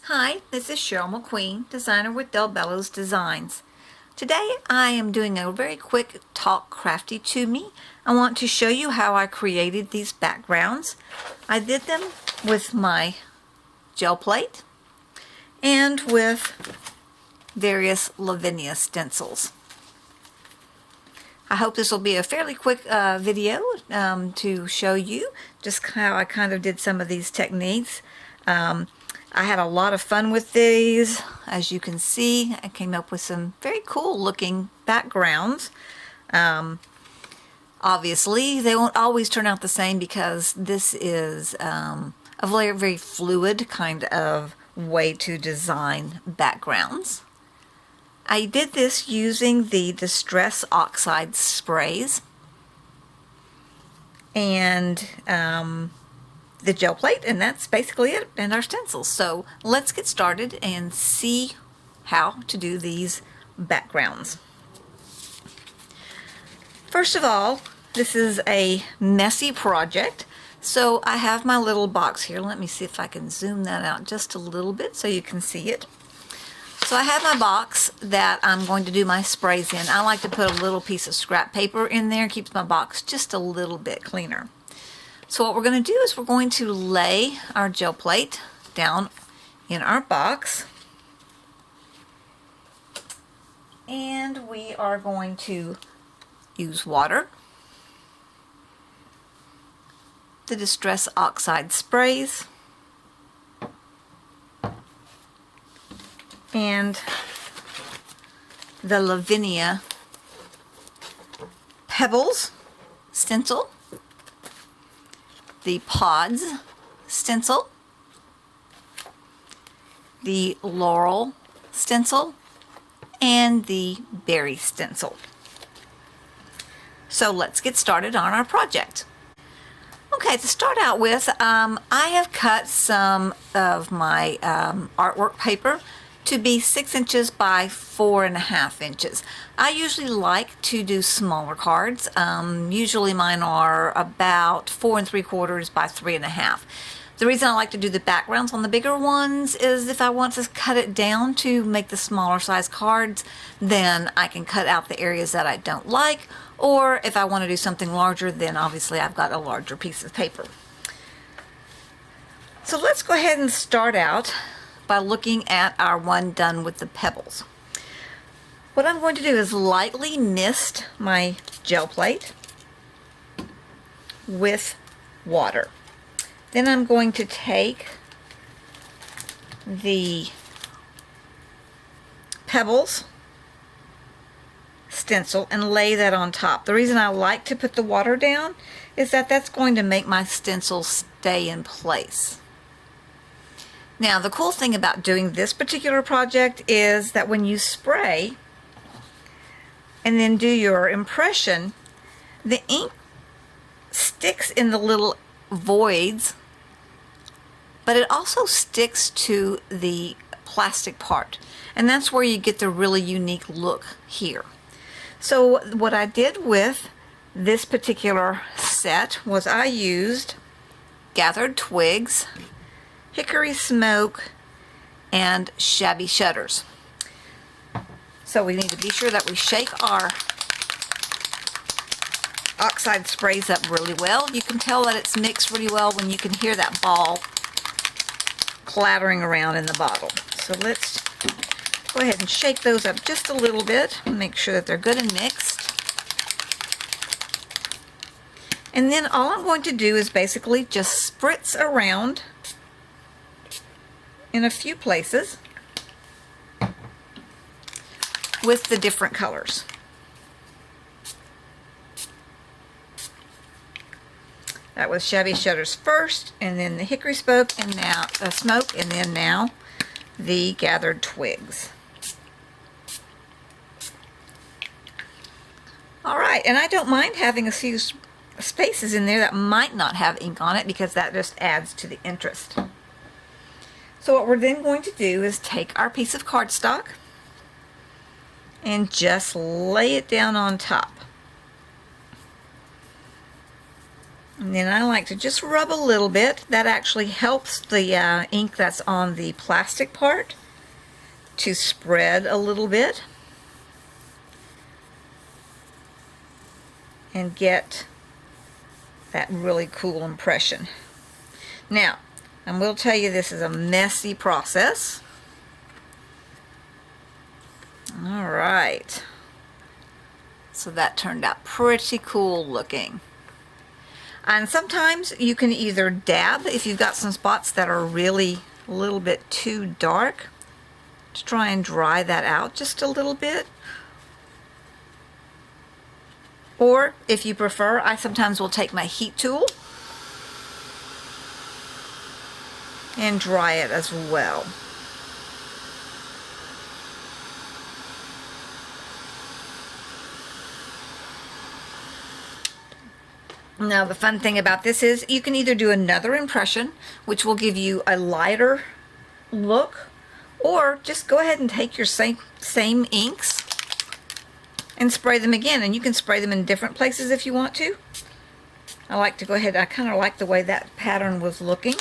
Hi, this is Cheryl McQueen, designer with Bello's Designs. Today I am doing a very quick Talk Crafty to Me. I want to show you how I created these backgrounds. I did them with my gel plate and with various Lavinia stencils. I hope this will be a fairly quick video to show you just how I kind of did some of these techniques. I had a lot of fun with these. As you can see, I came up with some very cool looking backgrounds. Obviously, they won't always turn out the same because this is a very, very fluid kind of way to design backgrounds. I did this using the Distress Oxide sprays and the gel plate, and that's basically it, and our stencils. So let's get started and see how to do these backgrounds. First of all, this is a messy project, so I have my little box here. Let me see if I can zoom that out just a little bit so you can see it. So I have my box that I'm going to do my sprays in. I like to put a little piece of scrap paper in there, keeps my box just a little bit cleaner. So what we're going to do is we're going to lay our gel plate down in our box, and we are going to use water, the Distress Oxide sprays, and the Lavinia Pebbles stencil, the Pods stencil, the Laurel stencil, and the Berry stencil. So let's get started on our project. Okay, to start out with, I have cut some of my artwork paper to be 6 inches by 4.5 inches. I usually like to do smaller cards. Usually mine are about 4 3/4 by 3.5. The reason I like to do the backgrounds on the bigger ones is if I want to cut it down to make the smaller size cards, then I can cut out the areas that I don't like, or if I want to do something larger, then obviously I've got a larger piece of paper. So let's go ahead and start out by looking at our one done with the pebbles. What I'm going to do is lightly mist my gel plate with water. Then I'm going to take the pebbles stencil and lay that on top. The reason I like to put the water down is that that's going to make my stencil stay in place. Now, the cool thing about doing this particular project is that when you spray and then do your impression, the ink sticks in the little voids, but it also sticks to the plastic part. And that's where you get the really unique look here. So what I did with this particular set was I used gathered twigs, hickory smoke, and shabby shutters. So we need to be sure that we shake our oxide sprays up really well. You can tell that it's mixed really well when you can hear that ball clattering around in the bottle. So let's go ahead and shake those up just a little bit and make sure that they're good and mixed. And then all I'm going to do is basically just spritz around in a few places with the different colors. That was shabby shutters first, and then the hickory smoke, and now smoke, and then now the gathered twigs. All right, and I don't mind having a few spaces in there that might not have ink on it because that just adds to the interest. So what we're then going to do is take our piece of cardstock and just lay it down on top. And then I like to just rub a little bit. That actually helps the ink that's on the plastic part to spread a little bit and get that really cool impression. Now, I will tell you this is a messy process. All right. So that turned out pretty cool looking. And sometimes you can either dab if you've got some spots that are really a little bit too dark, to try and dry that out just a little bit. Or if you prefer, I sometimes will take my heat tool and dry it as well. Now the fun thing about this is you can either do another impression, which will give you a lighter look, or just go ahead and take your same inks and spray them again. And you can spray them in different places if you want to. I like to go ahead, I kind of like the way that pattern was looking.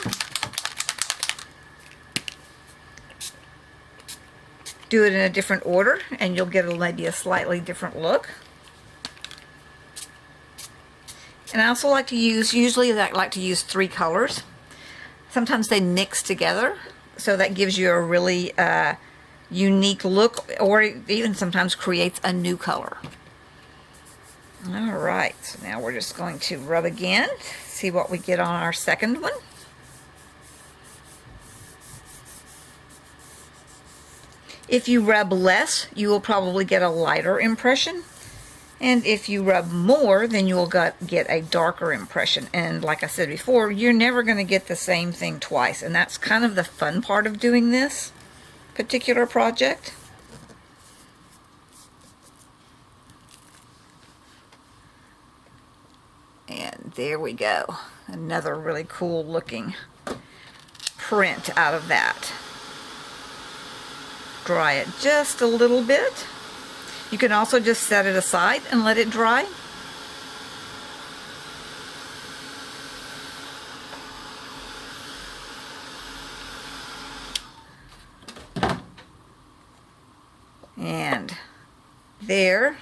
Do it in a different order and you'll get maybe a slightly different look. And I also like to use, usually I like to use 3 colors. Sometimes they mix together, so that gives you a really unique look, or even sometimes creates a new color. All right, so now we're just going to rub again, see what we get on our second one. If you rub less, you will probably get a lighter impression. And if you rub more, then you'll get a darker impression. And like I said before, you're never going to get the same thing twice. And that's kind of the fun part of doing this particular project. And there we go. Another really cool looking print out of that. Dry it just a little bit. You can also just set it aside and let it dry. And there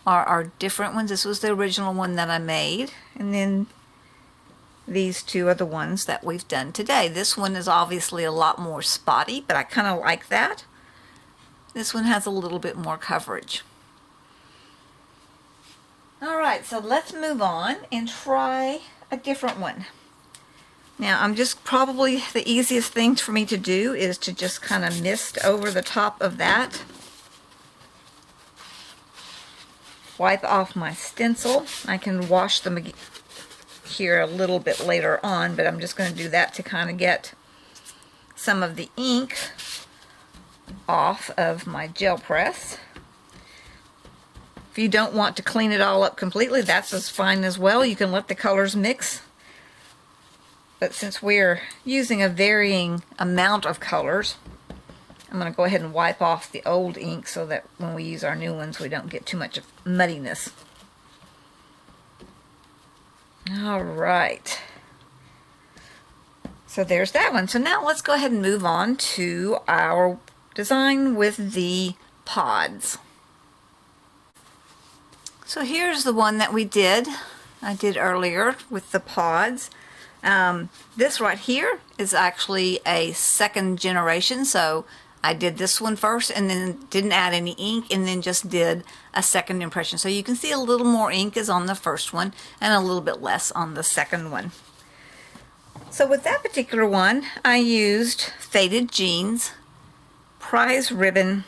are our different ones. This was the original one that I made. And then these 2 are the ones that we've done today. This one is obviously a lot more spotty, but I kind of like that. This one has a little bit more coverage. Alright, so let's move on and try a different one. Now I'm just probably the easiest thing for me to do is to just kind of mist over the top of that. Wipe off my stencil. I can wash them here a little bit later on, but I'm just going to do that to kind of get some of the ink off of my gel press. If you don't want to clean it all up completely, that's as fine as well. You can let the colors mix. But since we're using a varying amount of colors, I'm going to go ahead and wipe off the old ink so that when we use our new ones, we don't get too much of muddiness. All right. So there's that one. So now let's go ahead and move on to our design with the pods. So here's the one that I did earlier with the pods. This right here is actually a second generation, so I did this one first and then didn't add any ink and then just did a second impression. So you can see a little more ink is on the first one and a little bit less on the second one. So with that particular one, I used faded jeans, prize ribbon,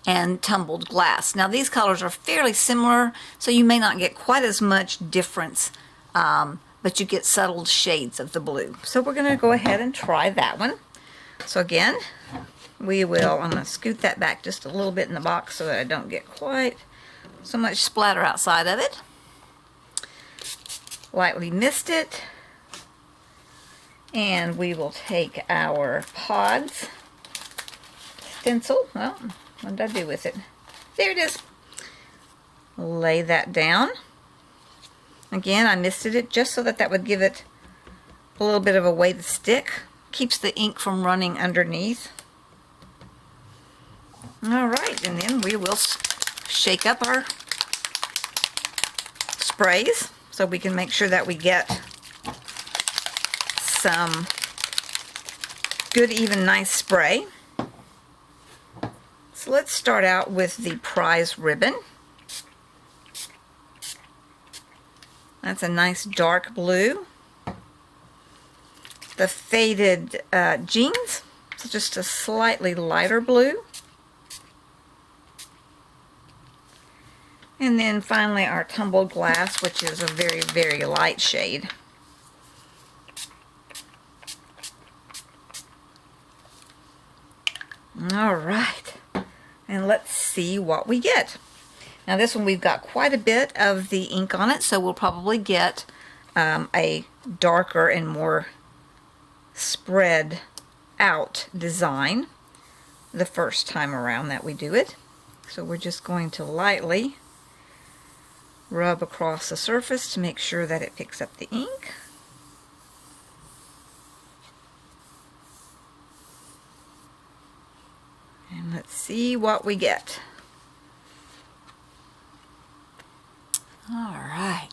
and tumbled glass. Now these colors are fairly similar, so you may not get quite as much difference, but you get subtle shades of the blue. So we're going to go ahead and try that one. So again, I'm going to scoot that back just a little bit in the box so that I don't get quite so much splatter outside of it. Lightly mist it. And we will take our pods stencil. Well, what did I do with it? There it is. Lay that down. Again, I misted it just so that that would give it a little bit of a way to stick. Keeps the ink from running underneath. Alright, and then we will shake up our sprays so we can make sure that we get some good, even, nice spray. So let's start out with the prize ribbon. That's a nice dark blue. The faded jeans, so just a slightly lighter blue. And then finally our tumbled glass, which is a very, very light shade. All right, and let's see what we get. Now this one we've got quite a bit of the ink on it, so we'll probably get a darker and more spread out design the first time around that we do it. So we're just going to lightly rub across the surface to make sure that it picks up the ink. And let's see what we get. All right.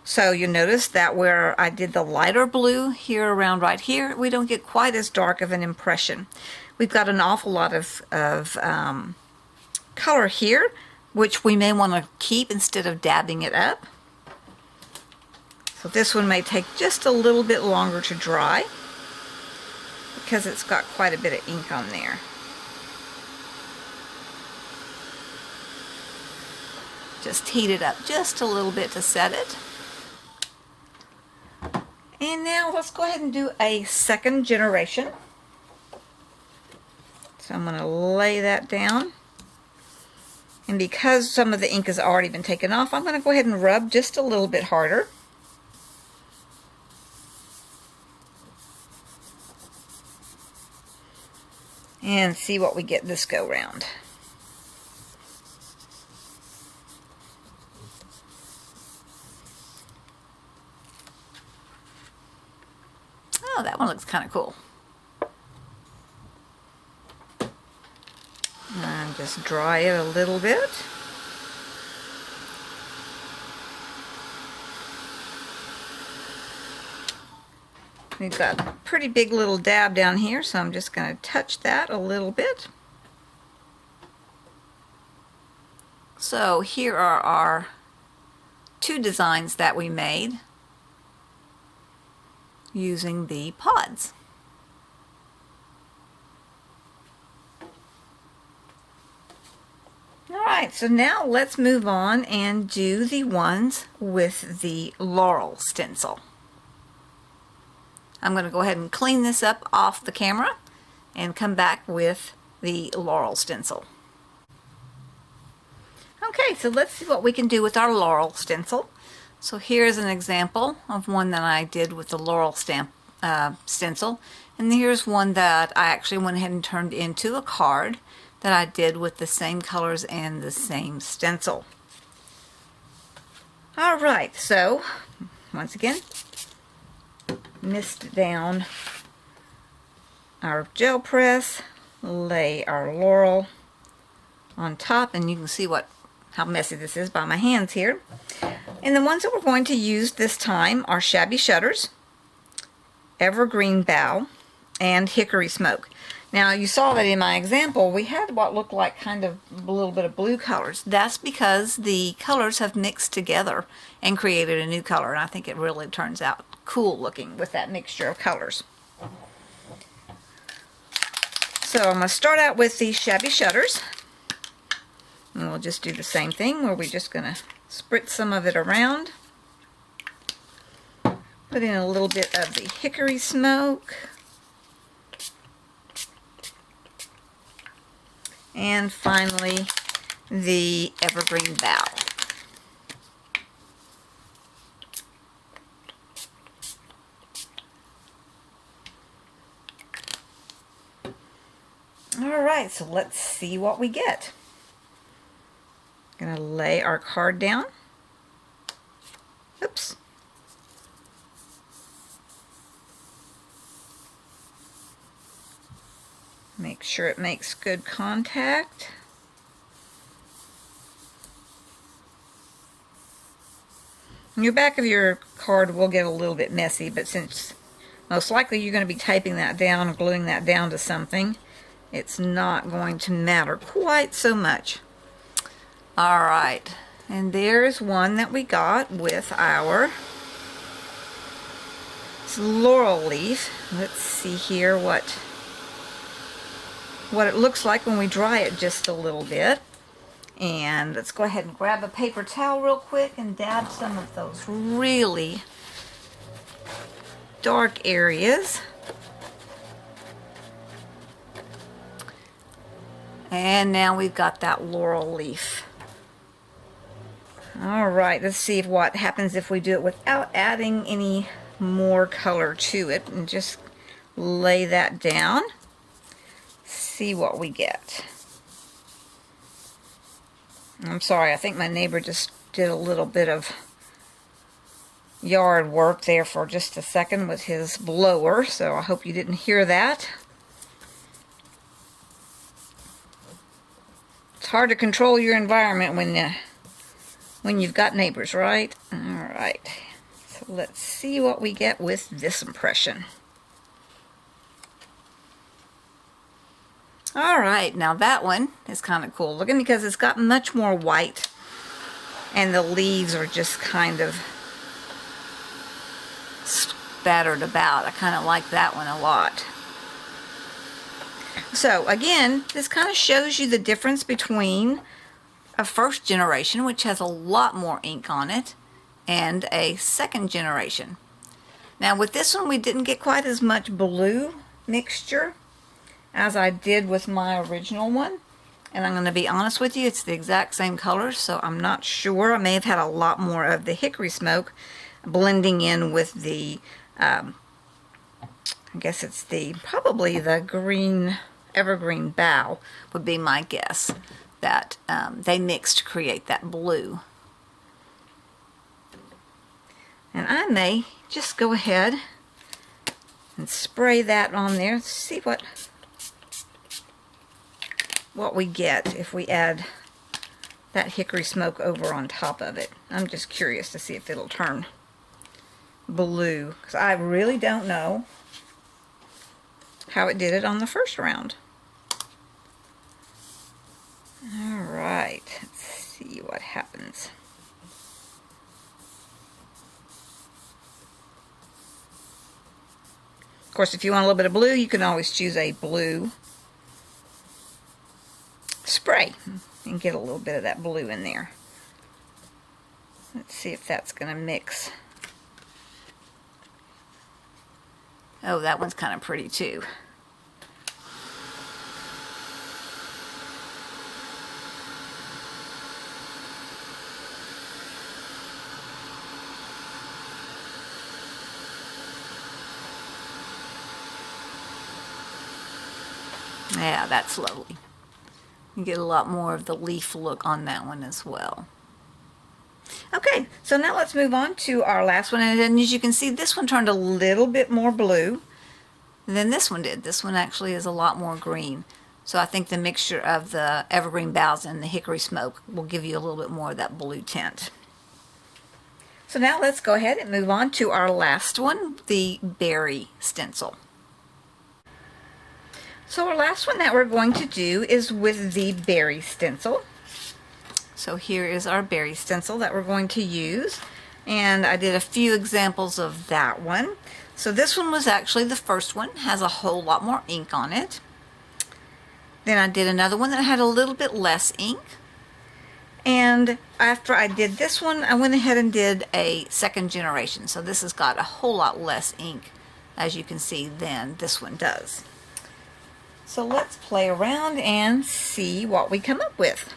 So you notice that where I did the lighter blue here around right here, we don't get quite as dark of an impression. We've got an awful lot of color here, which we may want to keep instead of dabbing it up. So this one may take just a little bit longer to dry because it's got quite a bit of ink on there. Just heat it up just a little bit to set it. And now let's go ahead and do a second generation. So I'm going to lay that down. And because some of the ink has already been taken off, I'm going to go ahead and rub just a little bit harder. And see what we get this go round. Oh, that one looks kind of cool. And just dry it a little bit. We've got a pretty big little dab down here, so I'm just going to touch that a little bit. So here are our two designs that we made using the pods. Alright, so now let's move on and do the ones with the laurel stencil. I'm going to go ahead and clean this up off the camera and come back with the laurel stencil. Okay, so let's see what we can do with our laurel stencil. So here's an example of one that I did with the laurel stencil, and here's one that I actually went ahead and turned into a card that I did with the same colors and the same stencil. Alright, so once again, mist down our gel press, lay our laurel on top, and you can see how messy this is by my hands here. And the ones that we're going to use this time are Shabby Shutters, Evergreen Bough, and Hickory Smoke. Now you saw that in my example we had what looked like kind of a little bit of blue colors. That's because the colors have mixed together and created a new color, and I think it really turns out cool looking with that mixture of colors. So I'm going to start out with the Shabby Shutters, and we'll just do the same thing where we're just going to spritz some of it around, put in a little bit of the Hickory Smoke, and finally the Evergreen Bough. Alright, so let's see what we get. Gonna lay our card down. Oops. Make sure it makes good contact. Your back of your card will get a little bit messy, but since most likely you're going to be taping that down, gluing that down to something, it's not going to matter quite so much. Alright, and there's one that we got with our laurel leaf. Let's see here what it looks like when we dry it just a little bit. And let's go ahead and grab a paper towel real quick and dab some of those really dark areas. And now we've got that laurel leaf. Alright, let's see what happens if we do it without adding any more color to it, and just lay that down. See what we get. I'm sorry, I think my neighbor just did a little bit of yard work there for just a second with his blower, so I hope you didn't hear that. It's hard to control your environment when you've got neighbors, right? Alright, so let's see what we get with this impression. Alright, now that one is kind of cool looking because it's got much more white and the leaves are just kind of spattered about. I kind of like that one a lot. So again, this kind of shows you the difference between a first generation, which has a lot more ink on it, and a second generation. Now with this one, we didn't get quite as much blue mixture as I did with my original one, and I'm going to be honest with you, it's the exact same color, so I'm not sure. I may have had a lot more of the hickory smoke blending in with the I guess it's probably the green evergreen bough would be my guess, that they mixed to create that blue. And I may just go ahead and spray that on there. See what we get if we add that hickory smoke over on top of it. I'm just curious to see if it'll turn blue, because I really don't know how it did it on the first round. Alright, let's see what happens. Of course, if you want a little bit of blue, you can always choose a blue spray and get a little bit of that blue in there. Let's see if that's going to mix. Oh, that one's kind of pretty too. Yeah, that's lovely. You get a lot more of the leaf look on that one as well. Okay, so now let's move on to our last one. And as you can see, this one turned a little bit more blue than this one did. This one actually is a lot more green. So I think the mixture of the evergreen boughs and the hickory smoke will give you a little bit more of that blue tint. So now let's go ahead and move on to our last one, the berry stencil. So our last one that we're going to do is with the berry stencil. So here is our berry stencil that we're going to use, and I did a few examples of that one. So this one was actually the first one, has a whole lot more ink on it. Then I did another one that had a little bit less ink, and after I did this one, I went ahead and did a second generation. So this has got a whole lot less ink, as you can see, than this one does. So let's play around and see what we come up with.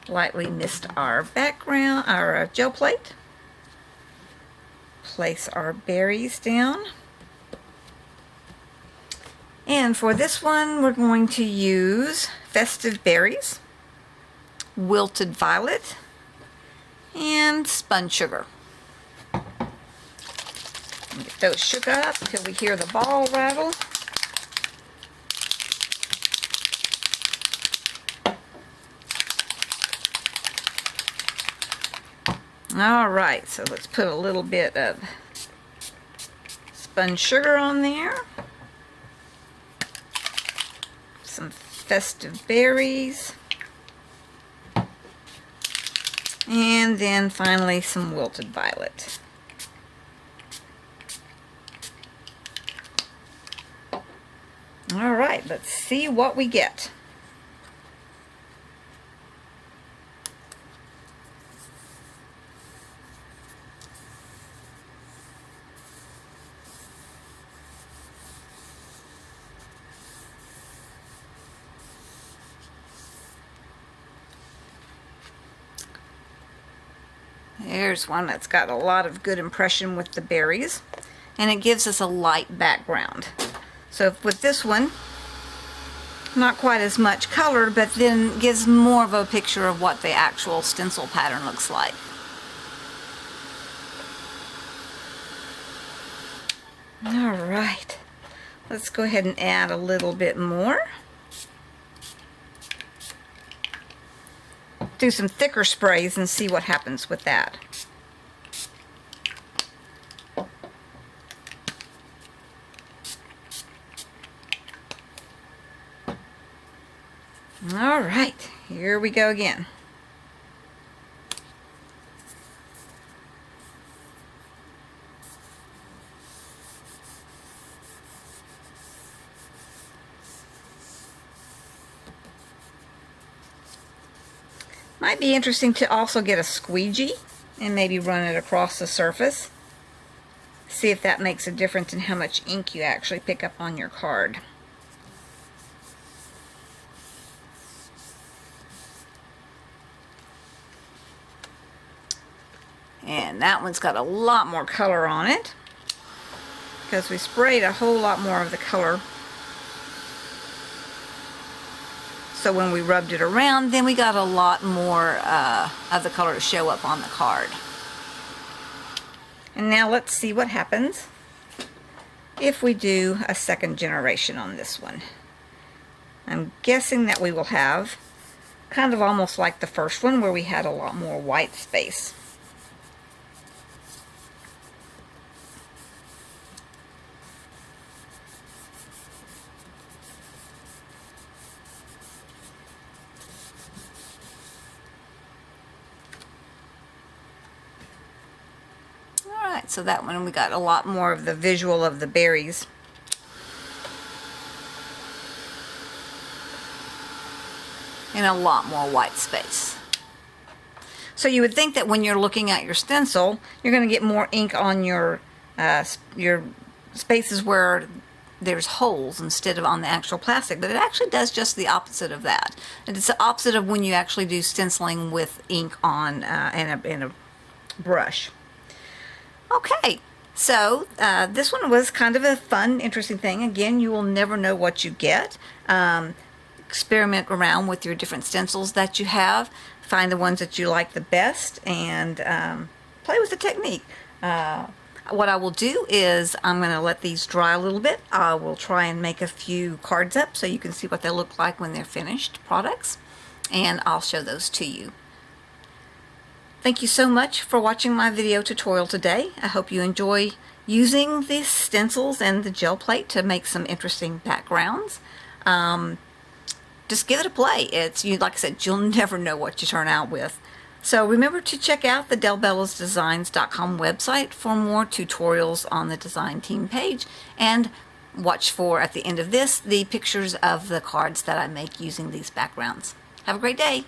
Lightly mist our background, our gel plate. Place our berries down. And for this one, we're going to use Festive Berries. wilted violet, and spun sugar. Get those shook up until we hear the ball rattle. Alright, so let's put a little bit of spun sugar on there. Some festive berries. And then finally some wilted violet. Alright, let's see what we get. There's one that's got a lot of good impression with the berries, and it gives us a light background. So with this one, not quite as much color, but then gives more of a picture of what the actual stencil pattern looks like. Alright, let's go ahead and add a little bit more. Do some thicker sprays and see what happens with that. All right, here we go again. Might be interesting to also get a squeegee and maybe run it across the surface. See if that makes a difference in how much ink you actually pick up on your card. And that one's got a lot more color on it because we sprayed a whole lot more of the color. So when we rubbed it around, then we got a lot more of the color to show up on the card. And now let's see what happens if we do a second generation on this one. I'm guessing that we will have kind of almost like the first one where we had a lot more white space. Alright, so that one we got a lot more of the visual of the berries. And a lot more white space. So you would think that when you're looking at your stencil, you're going to get more ink on your spaces where there's holes instead of on the actual plastic, but it actually does just the opposite of that. And it's the opposite of when you actually do stenciling with ink on in a brush. Okay, so this one was kind of a fun, interesting thing. Again, you will never know what you get. Experiment around with your different stencils that you have. Find the ones that you like the best and play with the technique. What I will do is I'm going to let these dry a little bit. I will try and make a few cards up so you can see what they look like when they're finished products, and I'll show those to you. Thank you so much for watching my video tutorial today. I hope you enjoy using these stencils and the gel plate to make some interesting backgrounds. Just give it a play. Like I said, you'll never know what you turn out with. So remember to check out the delbellosdesigns.com website for more tutorials on the design team page, and watch for, at the end of this, the pictures of the cards that I make using these backgrounds. Have a great day.